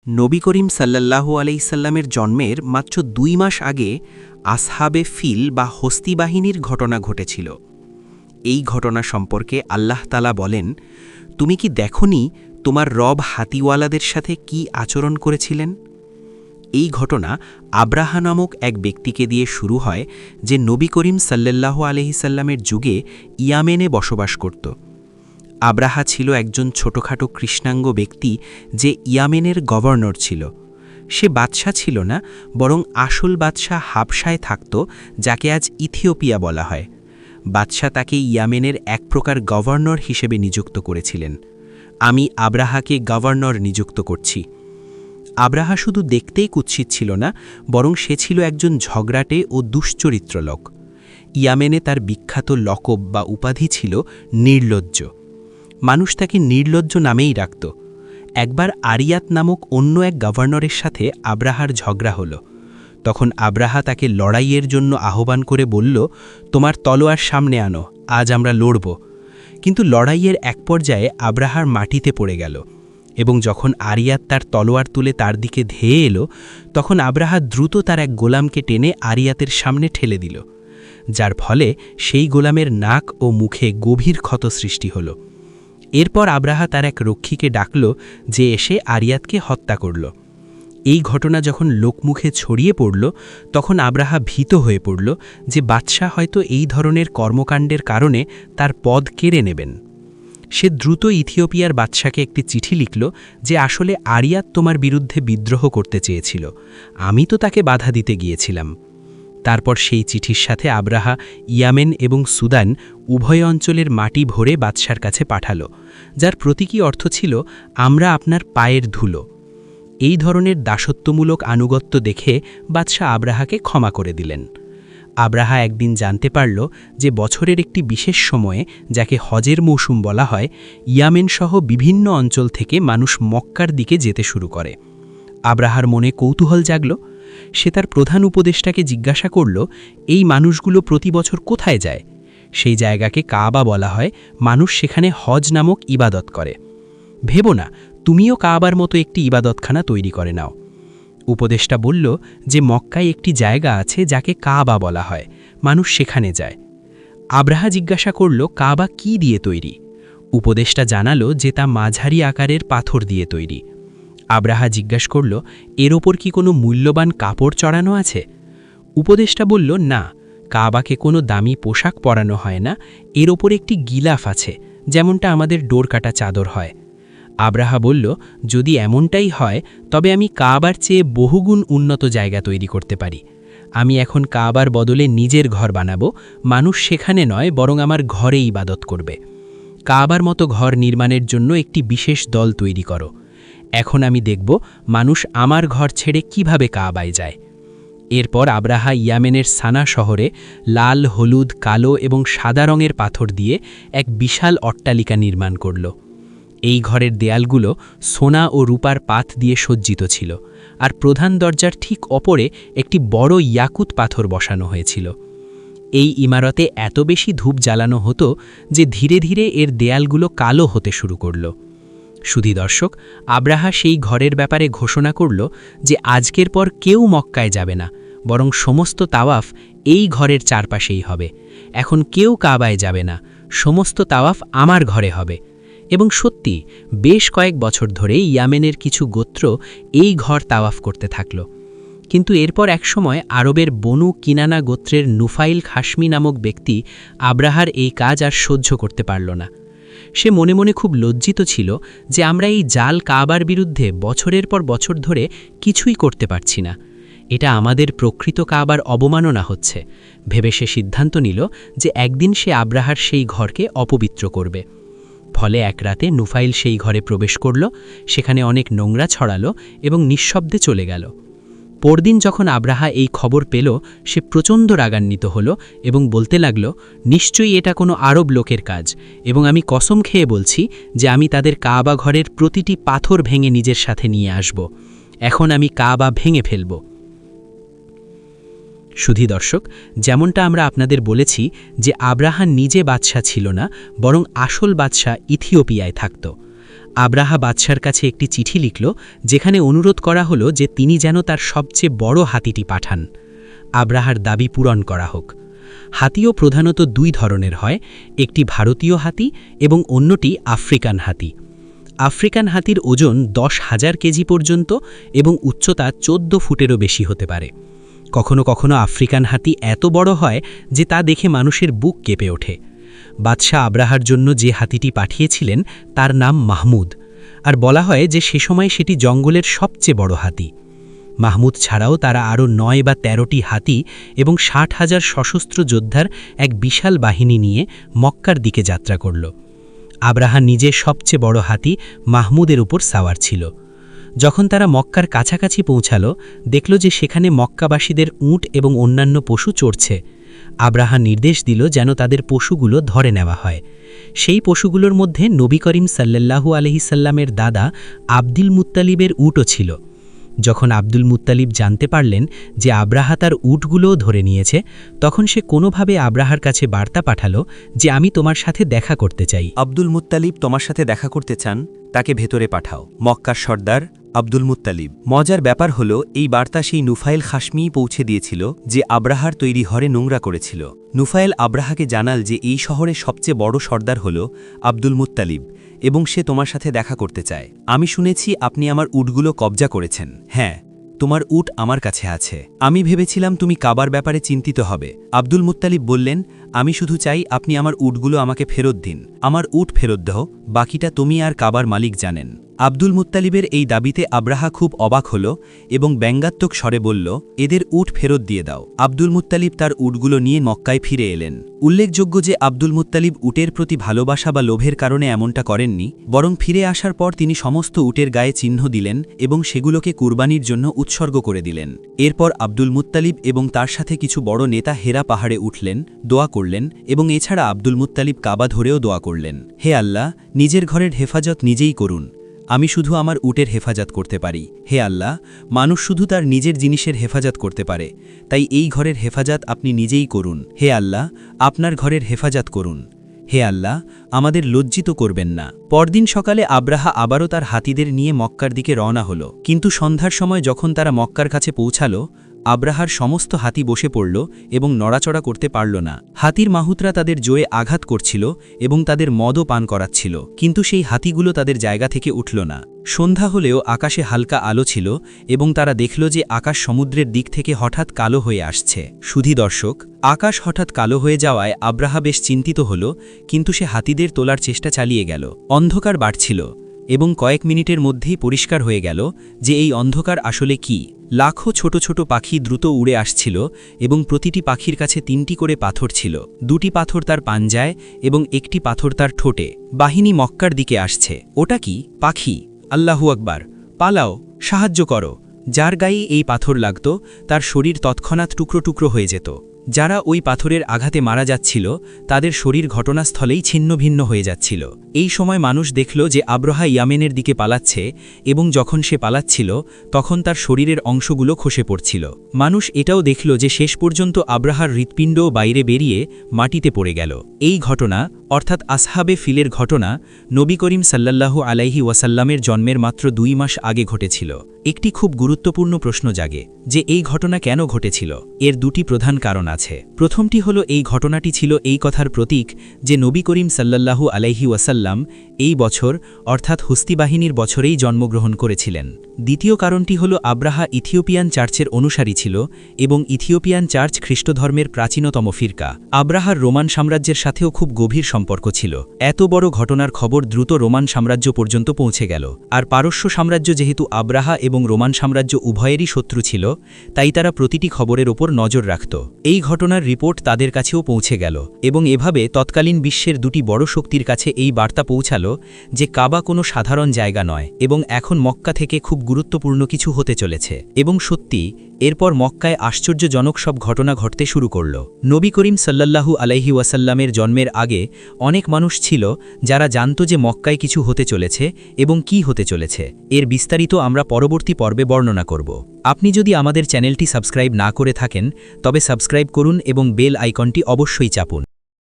নবী করিম সাল্লাল্লাহু আলাইসাল্লামের জন্মের মাত্র ২ মাস আগে আসহাবে ফিল বা হস্তি বাহিনীর ঘটনা ঘটেছিল। এই ঘটনা সম্পর্কে আল্লাহ তাআলা বলেন, তুমি কি দেখনি তোমার রব হাতিওয়ালাদের সাথে কি আচরণ করেছিলেন? এই ঘটনা আব্রাহা নামক এক ব্যক্তিকে দিয়ে শুরু হয়, যে নবী করিম সাল্লাল্লাহু আলাইসাল্লামের যুগে ইয়ামেনে বসবাস করত। আব্রাহা ছিল একজন ছোটখাটো কৃষ্ণাঙ্গ ব্যক্তি, যে ইয়ামেনের গভর্নর ছিল। সে বাদশাহ ছিল না, বরং আসল বাদশাহ হাবশায় থাকত, যাকে আজ ইথিওপিয়া বলা হয়। বাদশাহ তাকে ইয়ামেনের এক প্রকার গভর্নর হিসেবে নিযুক্ত করেছিলেন। আমি আব্রাহাকে গভর্নর নিযুক্ত করছি। আব্রাহা শুধু দেখতেই কুৎসিত ছিল না, বরং সে ছিল একজন ঝগড়াটে ও দুশ্চরিত্র লোক। ইয়ামেনে তার বিখ্যাত লকব বা উপাধি ছিল নির্লজ্জ। মানুষ তাকে নির্লজ্জ নামেই ডাকত। একবার আরিয়াত নামক অন্য এক গভর্নরের সাথে আব্রাহার ঝগড়া হল। তখন আব্রাহা তাকে লড়াইয়ের জন্য আহ্বান করে বলল, তোমার তলোয়ার সামনে আনো, আজ আমরা লড়ব। কিন্তু লড়াইয়ের এক পর্যায়ে আব্রাহার মাটিতে পড়ে গেল, এবং যখন আরিয়াত তার তলোয়ার তুলে তার দিকে ধেয়ে এলো, তখন আব্রাহা দ্রুত তার এক গোলামকে টেনে আরিয়াতের সামনে ঠেলে দিল, যার ফলে সেই গোলামের নাক ও মুখে গভীর ক্ষত সৃষ্টি হল। এরপর আব্রাহা তার এক রক্ষীকে ডাকল, যে এসে আরিয়াতকে হত্যা করল। এই ঘটনা যখন লোকমুখে ছড়িয়ে পড়ল, তখন আব্রাহা ভীত হয়ে পড়ল যে বাদশাহ হয়তো এই ধরনের কর্মকাণ্ডের কারণে তার পদ কেড়ে নেবেন। সে দ্রুত ইথিওপিয়ার বাদশাকে একটি চিঠি লিখল, যে আসলে আরিয়াত তোমার বিরুদ্ধে বিদ্রোহ করতে চেয়েছিল, আমি তো তাকে বাধা দিতে গিয়েছিলাম। তারপর সেই চিঠির সাথে আব্রাহা ইয়ামেন এবং সুদান উভয় অঞ্চলের মাটি ভরে বাদশার কাছে পাঠাল, যার প্রতীকী অর্থ ছিল, আমরা আপনার পায়ের ধুলো। এই ধরনের দাসত্বমূলক আনুগত্য দেখে বাদশাহ আব্রাহাকে ক্ষমা করে দিলেন। আব্রাহা একদিন জানতে পারল যে বছরের একটি বিশেষ সময়ে, যাকে হজের মৌসুম বলা হয়, ইয়ামেন সহ বিভিন্ন অঞ্চল থেকে মানুষ মক্কার দিকে যেতে শুরু করে। আব্রাহার মনে কৌতূহল জাগল। সে তার প্রধান উপদেষ্টাকে জিজ্ঞাসা করল, এই মানুষগুলো প্রতি বছর কোথায় যায়? সেই জায়গাকে কাবা বলা হয়, মানুষ সেখানে হজ নামক ইবাদত করে। ভেবো না, তুমিও কাবার মতো একটি ইবাদতখানা তৈরি করে নাও। উপদেষ্টা বলল যে মক্কায় একটি জায়গা আছে যাকে কাবা বলা হয়, মানুষ সেখানে যায়। আব্রাহা জিজ্ঞাসা করল, কাবা কি দিয়ে তৈরি? উপদেষ্টা জানালো যে তা মাঝারি আকারের পাথর দিয়ে তৈরি। আব্রাহা জিজ্ঞাসা করল, এর ওপর কি কোনো মূল্যবান কাপড় চড়ানো আছে? উপদেষ্টা বলল, না, কাবাকে কোনো দামি পোশাক পরানো হয় না, এর ওপর একটি গিলাফ আছে, যেমনটা আমাদের ডোরকাটা চাদর হয়। আব্রাহা বলল, যদি এমনটাই হয়, তবে আমি কাবার চেয়ে বহুগুণ উন্নত জায়গা তৈরি করতে পারি। আমি এখন কাবার বদলে নিজের ঘর বানাবো, মানুষ সেখানে নয়, বরং আমার ঘরে ইবাদত করবে। কাবার মতো ঘর নির্মাণের জন্য একটি বিশেষ দল তৈরি করো। এখন আমি দেখব মানুষ আমার ঘর ছেড়ে কিভাবে কাবায় যায়। এরপর আব্রাহা ইয়ামেনের সানা শহরে লাল, হলুদ, কালো এবং সাদা রঙের পাথর দিয়ে এক বিশাল অট্টালিকা নির্মাণ করল। এই ঘরের দেয়ালগুলো সোনা ও রূপার পাত দিয়ে সজ্জিত ছিল, আর প্রধান দরজার ঠিক অপরে একটি বড় ইয়াকুত পাথর বসানো হয়েছিল। এই ইমারতে এত বেশি ধূপ জ্বালানো হতো যে ধীরে ধীরে এর দেয়ালগুলো কালো হতে শুরু করল। সুধী দর্শক, আব্রাহা সেই ঘরের ব্যাপারে ঘোষণা করল যে আজকের পর কেউ মক্কায় যাবে না, বরং সমস্ত তাওয়াফ এই ঘরের চারপাশেই হবে। এখন কেউ কাবায় যাবে না, সমস্ত তাওয়াফ আমার ঘরে হবে। এবং সত্যি বেশ কয়েক বছর ধরে ইয়ামেনের কিছু গোত্র এই ঘর তাওয়াফ করতে থাকল। কিন্তু এরপর একসময় আরবের বনু কিনানা গোত্রের নুফাইল খাশমি নামক ব্যক্তি আব্রাহার এই কাজ আর সহ্য করতে পারল না। সে মনে মনে খুব লজ্জিত ছিল যে আমরা এই জাল কাবার বিরুদ্ধে বছরের পর বছর ধরে কিছুই করতে পারছি না। এটা আমাদের প্রকৃত কাবার অবমাননা হচ্ছে ভেবে সে সিদ্ধান্ত নিল যে একদিন সে আব্রাহার সেই ঘরকে অপবিত্র করবে। ফলে এক রাতে নুফাইল সেই ঘরে প্রবেশ করল, সেখানে অনেক নোংরা ছড়ালো এবং নিঃশব্দে চলে গেল। পরদিন যখন আব্রাহা এই খবর পেল, সে প্রচণ্ড রাগান্বিত হল এবং বলতে লাগল, নিশ্চয়ই এটা কোনো আরব লোকের কাজ, এবং আমি কসম খেয়ে বলছি যে আমি তাদের কাবা ঘরের প্রতিটি পাথর ভেঙে নিজের সাথে নিয়ে আসব। এখন আমি কাবা ভেঙে ফেলব। সুধী দর্শক, যেমনটা আমরা আপনাদের বলেছি যে আব্রাহা নিজে বাদশাহ ছিল না, বরং আসল বাদশাহ ইথিওপিয়ায় থাকত। আব্রাহা বাদশার কাছে একটি চিঠি লিখল, যেখানে অনুরোধ করা হলো যে তিনি যেন তার সবচেয়ে বড় হাতিটি পাঠান। আব্রাহার দাবি পূরণ করা হোক। হাতিও প্রধানত দুই ধরনের হয়, একটি ভারতীয় হাতি এবং অন্যটি আফ্রিকান হাতি। আফ্রিকান হাতির ওজন 10,000 কেজি পর্যন্ত এবং উচ্চতা 14 ফুটেরও বেশি হতে পারে। কখনো কখনো আফ্রিকান হাতি এত বড় হয় যে তা দেখে মানুষের বুক কেঁপে ওঠে। বাদশাহ আব্রাহার জন্য যে হাতিটি পাঠিয়েছিলেন তার নাম মাহমুদ, আর বলা হয় যে সে সময় সেটি জঙ্গলের সবচেয়ে বড় হাতি। মাহমুদ ছাড়াও তারা আরও 9 বা 13টি হাতি এবং 60,000 সশস্ত্র যোদ্ধার এক বিশাল বাহিনী নিয়ে মক্কার দিকে যাত্রা করল। আব্রাহা নিজে সবচেয়ে বড় হাতি মাহমুদের উপর সাওয়ার ছিল। যখন তারা মক্কার কাছাকাছি পৌঁছাল, দেখল যে সেখানে মক্কাবাসীদের উট এবং অন্যান্য পশু চড়ছে। আব্রাহা নির্দেশ দিল যেন তাদের পশুগুলো ধরে নেওয়া হয়। সেই পশুগুলোর মধ্যে নবী করিম সাল্লাল্লাহু আলাইহি সাল্লামের দাদা আব্দুল মুত্তালিবের উটও ছিল। যখন আব্দুল মুত্তালিব জানতে পারলেন যে আব্রাহা তার উটগুলোও ধরে নিয়েছে, তখন সে কোনোভাবে আব্রাহার কাছে বার্তা পাঠালো যে আমি তোমার সাথে দেখা করতে চাই। আব্দুল মুত্তালিব তোমার সাথে দেখা করতে চান, তাকে ভেতরে পাঠাও। মক্কার সর্দার আব্দুল মুত্তালিব। মজার ব্যাপার হলো, এই বার্তা সেই নুফাইল খাশমিই পৌঁছে দিয়েছিল যে আব্রাহার তৈরি ঘরে নোংরা করেছিল। নুফাইল আব্রাহাকে জানাল যে এই শহরের সবচেয়ে বড় সর্দার হল আব্দুল মুত্তালিব এবং সে তোমার সাথে দেখা করতে চায়। আমি শুনেছি আপনি আমার উটগুলো কবজা করেছেন। হ্যাঁ, তোমার উট আমার কাছে আছে। আমি ভেবেছিলাম তুমি কাবার ব্যাপারে চিন্তিত হবে। আব্দুল মুত্তালিব বললেন, আমি শুধু চাই আপনি আমার উটগুলো আমাকে ফেরত দিন। আমার উট ফেরত দাও, বাকিটা তুমি আর কাবার মালিক জানেন। আব্দুল মুত্তালিবের এই দাবিতে আব্রাহা খুব অবাক হল এবং ব্যঙ্গাত্মক স্বরে বলল, এদের উট ফেরত দিয়ে দাও। আব্দুল মুত্তালিব তার উটগুলো নিয়ে মক্কায় ফিরে এলেন। উল্লেখযোগ্য যে আব্দুল মুত্তালিব উটের প্রতি ভালোবাসা বা লোভের কারণে এমনটা করেননি, বরং ফিরে আসার পর তিনি সমস্ত উটের গায়ে চিহ্ন দিলেন এবং সেগুলোকে কুরবানির জন্য উৎসর্গ করে দিলেন। এরপর আব্দুল মুত্তালিব এবং তার সাথে কিছু বড় নেতা হেরা পাহাড়ে উঠলেন, দোয়া করলেন এবং এছাড়া আব্দুল মুত্তালিব কাবা ধরেও দোয়া করলেন, হে আল্লাহ, নিজের ঘরের হেফাজত নিজেই করুন। আমি শুধু আমার উটের হেফাজত করতে পারি। হে আল্লাহ, মানুষ শুধু তার নিজের জিনিসের হেফাজত করতে পারে, তাই এই ঘরের হেফাজত আপনি নিজেই করুন। হে আল্লাহ, আপনার ঘরের হেফাজত করুন। হে আল্লাহ, আমাদের লজ্জিত করবেন না। পরদিন সকালে আব্রাহা আবারও তার হাতিদের নিয়ে মক্কার দিকে রওনা হল। কিন্তু সন্ধ্যার সময় যখন তারা মক্কার কাছে পৌঁছাল, আব্রাহার সমস্ত হাতি বসে পড়ল এবং নড়াচড়া করতে পারল না। হাতির মাহুতরা তাদের জোয়ে আঘাত করছিল এবং তাদের মদও পান করাচ্ছিল, কিন্তু সেই হাতিগুলো তাদের জায়গা থেকে উঠল না। সন্ধ্যা হলেও আকাশে হালকা আলো ছিল এবং তারা দেখল যে আকাশ সমুদ্রের দিক থেকে হঠাৎ কালো হয়ে আসছে। সুধী দর্শক, আকাশ হঠাৎ কালো হয়ে যাওয়ায় আব্রাহা বেশ চিন্তিত হল, কিন্তু সে হাতিদের তোলার চেষ্টা চালিয়ে গেল। অন্ধকার বাড়ছিল এবং কয়েক মিনিটের মধ্যেই পরিষ্কার হয়ে গেল যে এই অন্ধকার আসলে কি। লাখো ছোট ছোট পাখি দ্রুত উড়ে আসছিল এবং প্রতিটি পাখির কাছে 3টি করে পাথর ছিল। 2টি পাথর তার পাঞ্জায় এবং একটি পাথর তার ঠোঁটে। বাহিনী মক্কার দিকে আসছে। ওটা কি? পাখি। আল্লাহু আকবার! পালাও, সাহায্য করো। যার গায়ে এই পাথর লাগত তার শরীর তৎক্ষণাৎ টুকরো টুকরো হয়ে যেত। যারা ওই পাথরের আঘাতে মারা যাচ্ছিল তাদের শরীর ঘটনাস্থলেই ছিন্নভিন্ন হয়ে যাচ্ছিল। এই সময় মানুষ দেখল যে আব্রাহা ইয়ামেনের দিকে পালাচ্ছে এবং যখন সে পালাচ্ছিল তখন তার শরীরের অংশগুলো খসে পড়ছিল। মানুষ এটাও দেখল যে শেষ পর্যন্ত আব্রাহার হৃৎপিণ্ডও বাইরে বেরিয়ে মাটিতে পড়ে গেল। এই ঘটনা অর্থাৎ আসহাবে ফিলের ঘটনা নবী করিম সাল্লাল্লাহু আলাইহি ওয়াসাল্লামের জন্মের মাত্র 2 মাস আগে ঘটেছিল। একটি খুব গুরুত্বপূর্ণ প্রশ্ন জাগে যে এই ঘটনা কেন ঘটেছিল। এর 2টি প্রধান কারণ আছে। প্রথমটি হলো এই ঘটনাটি ছিল এই কথার প্রতীক যে নবী করিম সাল্লাল্লাহু আলাইহি ওয়াসাল্লাম এই বছর অর্থাৎ হুস্তি বাহিনীর বছরেই জন্মগ্রহণ করেছিলেন। দ্বিতীয় কারণটি হলো আব্রাহা ইথিওপিয়ান চার্চের অনুসারী ছিল এবং ইথিওপিয়ান চার্চ খ্রিস্টধর্মের প্রাচীনতম ফিরকা। আব্রাহার রোমান সাম্রাজ্যের সাথেও খুব গভীর সম্পর্ক ছিল। এত বড় ঘটনার খবর দ্রুত রোমান সাম্রাজ্য পর্যন্ত পৌঁছে গেল। আর পারস্য সাম্রাজ্য যেহেতু আব্রাহা এবং রোমান সাম্রাজ্য উভয়েরই শত্রু ছিল, তাই তারা প্রতিটি খবরের ওপর নজর রাখত। এই ঘটনার রিপোর্ট তাদের কাছেও পৌঁছে গেল এবং এভাবে তৎকালীন বিশ্বের 2টি বড় শক্তির কাছে এই বার্তা পৌঁছাল যে কাবা কোনো সাধারণ জায়গা নয় এবং এখন মক্কা থেকে খুব গুরুত্বপূর্ণ কিছু হতে চলেছে। এবং সত্যি এরপর মক্কায় আশ্চর্যজনক সব ঘটনা ঘটতে শুরু করল। নবী করিম সাল্লাল্লাহু আলাইহি ওয়াসাল্লামের জন্মের আগে অনেক মানুষ ছিল যারা জানত যে মক্কায় কিছু হতে চলেছে এবং কি হতে চলেছে। এর বিস্তারিত আমরা পরবর্তী পর্বে বর্ণনা করব। আপনি যদি আমাদের চ্যানেলটি সাবস্ক্রাইব না করে থাকেন তবে সাবস্ক্রাইব করুন এবং বেল আইকনটি অবশ্যই চাপুন।